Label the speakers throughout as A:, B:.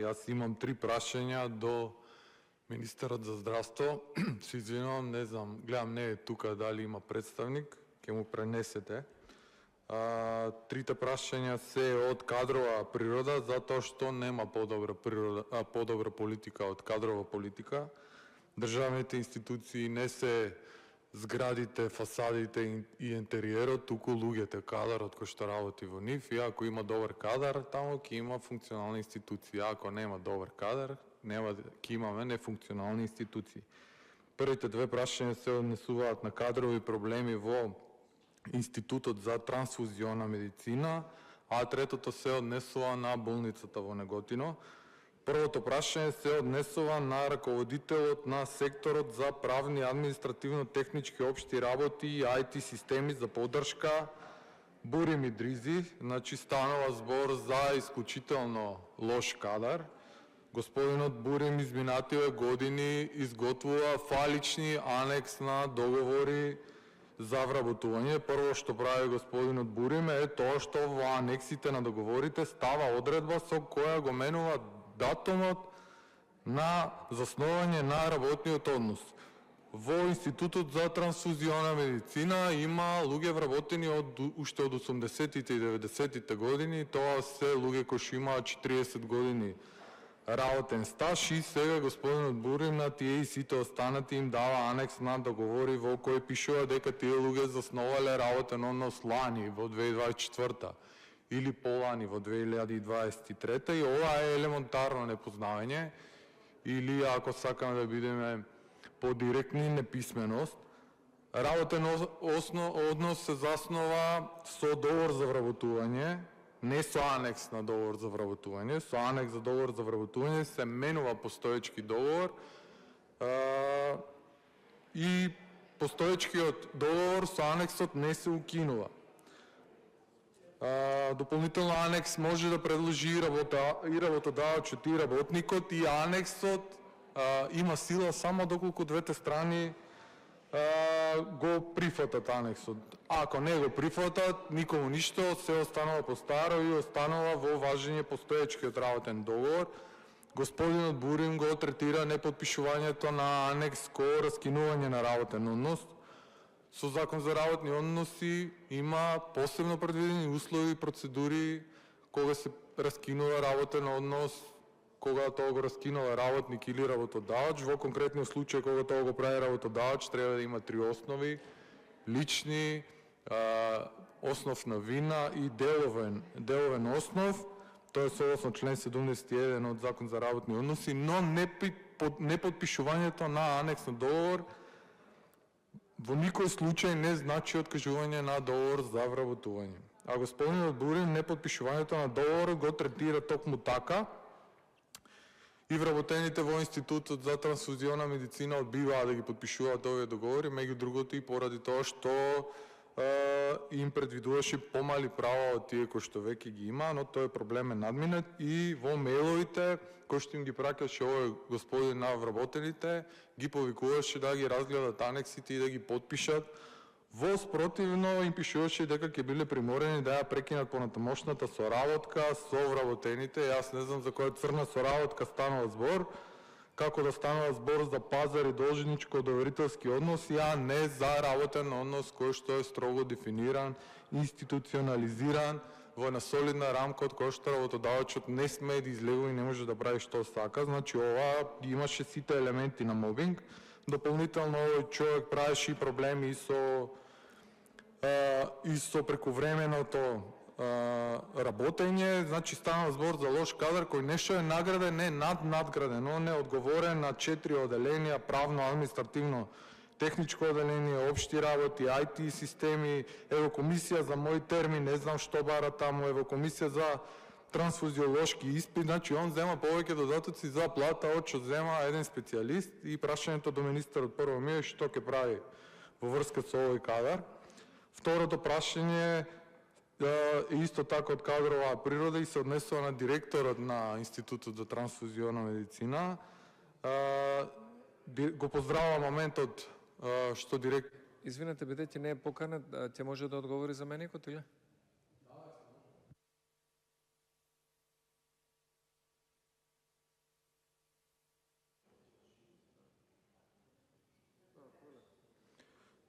A: Јас имам 3 прашања до министерот за здравство. Се извинувам, не знам, гледам не е тука дали има представник, ќе му пренесете. Трите прашања се од кадрова природа, затоа што нема подобра политика од кадрова политика. Државните институции не се зградите, фасадите и интериерот, туку луѓето, кадарот кој што работи во нив, и ако има добар кадар, таму ќе има функционални институции. Ако нема добар кадар, ќе имаме нефункционални институции. Првите 2 прашања се однесуваат на кадрови проблеми во Институтот за трансфузиона медицина, а третото се однесува на болницата во Неготино. Првото прашање се однесува на раководителот на секторот за правни, административно-технички општи работи и IT системи за поддршка Бури Мидризи. Значи станува збор за исклучително лош кадар. Господинот Бурим изминативе години изготвува фалични анекс на договори за вработување. Прво што прави господинот Бурим е тоа што во анексите на договорите става одредба со која го менува датумот на заснување на работниот однос. Во Институтот за трансфузиона медицина има луѓе вработени уште од 80-тите и 90-тите години. Тоа се луѓе кои што имаат 40 години работен стаж и сега господинот Бурим на тие и сите останати им дава анекс на договори во кој пишува дека тие луѓе засновале работен однос лани во 2024 или полани во 2023 и ова е елементарно непознавање или, ако сакаме да бидеме подиректни, неписменост. Работен однос се заснова со договор за вработување, не со анекс на договор за вработување. Со анекс за договор за вработување се менува постоечки договор и постоечкиот договор со анексот не се укинува. Дополнително анекс може да предложи и работодавачот и работникот, и анексот има сила само доколку двете страни го прифатат анексот. Ако не го прифатат, никому ништо, се останува по старо и останува во важење постоечкиот работен договор. Господинот Бурим го третира непотпишувањето на анекс кој раскинување на работен однос. Со Закон за работни односи има посебно предвидени услови и процедури кога се раскинува работен однос, кога тоа го раскинува работник или работодавач. Во конкретниот случај кога тоа го прави работодавач треба да има 3 основи: лични, основ на вина и деловен основ. Тоа е согласно член 71 од Закон за работни односи, но непотпишувањето на анекс на договор во никој случај не значи откажување на договор за вработување. А господинот Бурим непотпишувањето на договор го третира токму така и вработените во Институтот за трансфузиона медицина одбиваат да ги потпишуваат овие договори, меѓу другото и поради тоа што им предвидуваше помали права од тие кои што веќе ги има, но тој проблем е надминет и во мејловите кои што им ги праќаше овој господин на вработените, ги повикуваше да ги разгледат анексите и да ги потпишат. Во спротивно им пишуваше дека ќе биле приморени да ја прекинат понатамошната соработка со вработените. Јас не знам за која црна соработка станува збор, како да станува збор за пазар и должничко-доверителски односи, а не за работен однос кој што е строго дефиниран, институционализиран во една солидна рамка од која што работодавачот не смее да излегува и не може да прави што сака. Значи ова имаше сите елементи на мобинг. Дополнително овој човек правеше и проблеми и со прековременото работење. Значи стана збор за лош кадар кој нешто е награден, не надграден. Он е одговорен на 4 оделенија: правно, административно, техничко оделение, општи работи, IT системи, евокомисија за мој термин, не знам што бара таму, евокомисија за трансфузиолошки испит. Значи он зема повеќе додатоци за плата од што зема еден специјалист. И прашањето до министерот прво ми е што ќе прави во врска со овој кадар. Второто прашање исто така од кадрова природа и се однесува на директорот на Институтот за трансфузиона медицина. Го поздравувам моментот што директор...
B: Извинете, бидејќи не е поканет, ќе може да одговори заменикот или?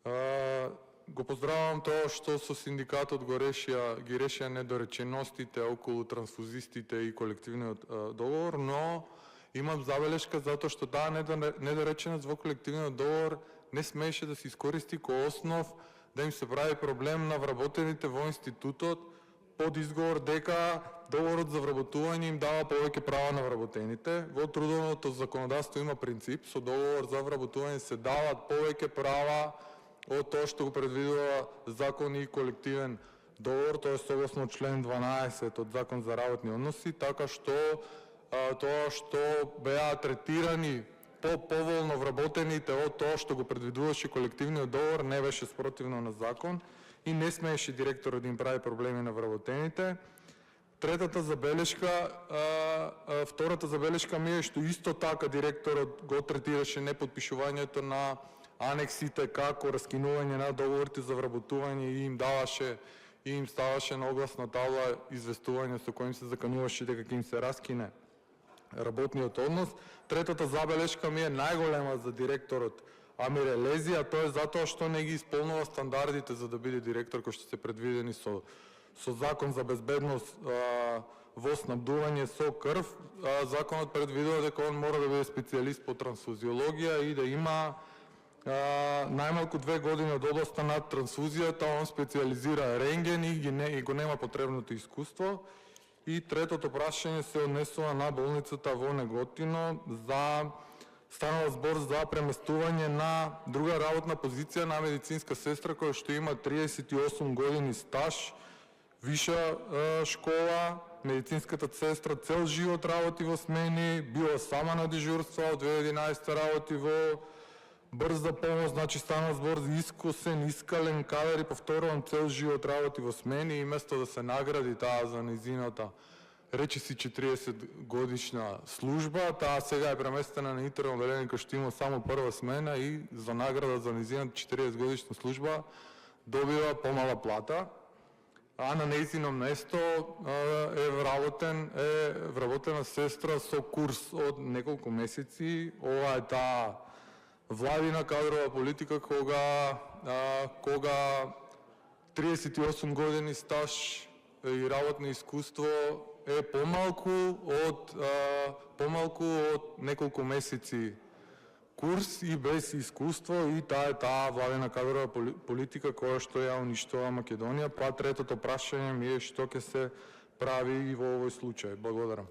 A: Го поздравам тоа што со синдикатот ги решија недореченостите околу трансфузистите и колективниот договор, но имам забелешка затоа што таа недореченост во колективниот договор не смееше да се искористи кој основ да им се прави проблем на вработените во институтот под изговор дека договорот за вработување им дава повеќе права на вработените. Во трудовното законодавство има принцип, со договор за вработување се дават повеќе права од тоа што го предвидува закон и колективен договор, тоа е согласно член 12 од Закон за работни односи, така што тоа што беа третирани поволно вработените од тоа што го предвидуваше колективниот договор не беше спротивно на закон и не смееше директорот да им прави проблеми на вработените. Втората забелешка ми е што исто така директорот го третираше непотпишувањето на анексите како раскинување на договорите за вработување и им ставаше на огласна табла известување со коим се закануваше дека ќе им се раскине работниот однос. Третата забелешка ми е најголема за директорот Амир Елези, а тоа е затоа што не ги исполнува стандардите за да биде директор кои што се предвидени со Закон за безбедност во снабдување со крв. Законот предвидува дека он мора да биде специјалист по трансфузиологија и да има најмалку 2 години од областа на трансфузијата, он специјализира рентген и го нема потребното искуство. И третото прашање се однесува на болницата во Неготино станува збор за преместување на друга работна позиција на медицинска сестра која што има 38 години стаж, виша школа, медицинската сестра цел живот работи во смени, била сама на дежурство, од 2011 работи во брза помош, значи станува збор за искален кадар и повторувам цел живот работи во смени и место да се награди таа за нејзината речиси 40 годишна служба, таа сега е преместена на интерно одделение кој што има само прва смена и за награда за нејзината 40 годишна служба добива помала плата, а на нејзино место е вработена сестра со курс од неколку месеци. Ова е таа владина кадрова политика кога 38 години стаж и работно искуство е помалку од неколку месеци курс и без искуство, и таа е таа владина кадрова политика која што ја уништува Македонија. Па третото прашање ми е што ќе се прави и во овој случај. Благодарам.